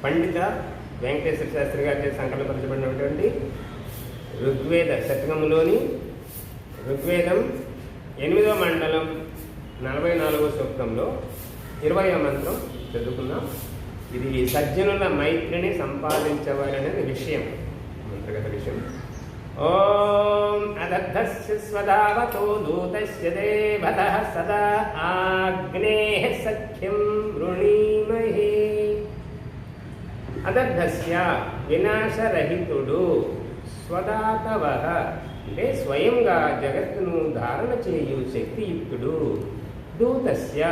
పండిత వెంకటేశ్వర శాస్త్రి గారి సంకల్పపరచబడినటువంటి ఋగ్వేద శతకములోని ఋగ్వేదం 8వ మండలం 44వ సూక్తంలో 20వ మంత్రం చదువుకుందాం. ఇది సజ్జనుల మైత్రిని సంపాదించవాలనేది విషయం, మంత్రగత విషయం. ఓం అదద్ధస్య స్వధావతో దూతస్య దేవతః సదా ఆగ్నేః సఖ్యం వృణీమహే. అదద్ధస్య వినాశరహితుడు, స్వదాతవః అంటే స్వయంగా జగత్తును ధారణ చేయు శక్తియుక్తుడు, దూతస్య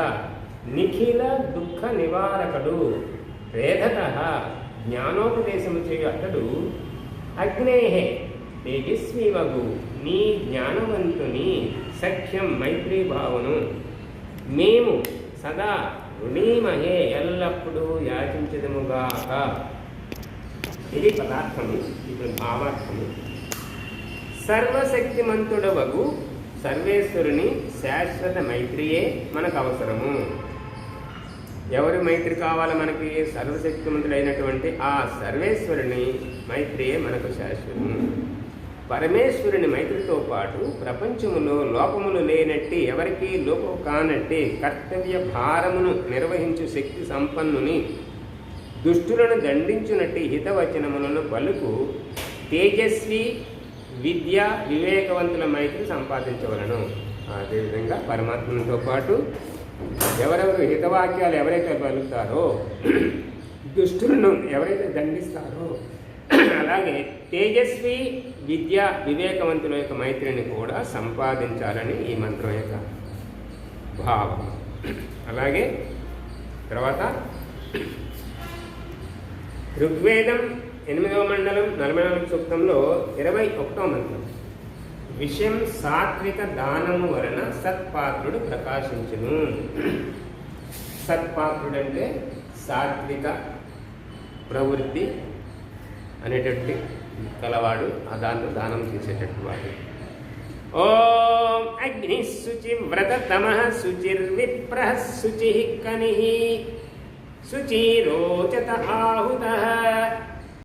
నిఖిల దుఃఖ నివారకుడు, వేదతః జ్ఞానోపదేశము చేయు అతడు, అగ్నేహే తేజస్వీవగు నీ జ్ఞానవంతుని సఖ్యం మైత్రీభావను మేము సదా రుణీమహే ఎల్లప్పుడూ యాచించదముగాక. ఇది పదార్థము. ఇప్పుడు భావార్థము. సర్వశక్తిమంతుడవగు సర్వేశ్వరుని శాశ్వత మైత్రియే మనకు అవసరము. ఎవరి మైత్రి కావాలి మనకి? సర్వశక్తిమంతుడైనటువంటి ఆ సర్వేశ్వరుని మైత్రియే మనకు శాశ్వతము. పరమేశ్వరుని మైత్రితో పాటు ప్రపంచములో లోపములు లేనట్టి, ఎవరికి లోపం కానట్టి కర్తవ్య భారమును నిర్వహించు శక్తి సంపన్నుని, దుష్టులను దండించునట్టి హితవచనములను పలుకు తేజస్వి విద్య వివేకవంతుల మైత్రి సంపాదించవలను. అదేవిధంగా పరమాత్మతో పాటు ఎవరెవరు హితవాక్యాలు ఎవరైతే పలుకుతారో, దుష్టులను ఎవరైతే దండిస్తారో, అలాగే తేజస్వి విద్య వివేకవంతుల యొక్క మైత్రిని కూడా సంపాదించాలని ఈ మంత్రం యొక్క భావం. అలాగే తర్వాత ఋగ్వేదం 8వ మండలం 44వ సూక్తంలో 21వ మంత్రం. విషయం సాత్విక దానము వలన సత్పాత్రుడు ప్రకాశించును. సత్పాత్రుడు అంటే సాత్విక ప్రవృత్తి అనేటటువంటి కలవాడు, ఆ దాంట్లో దానం చేసేటట్టు వాడు. ఓం అగ్ని శుచి వ్రత తమః శుచిర్విప్రః శుచి కనిః శుచిరోచత ఆహుతః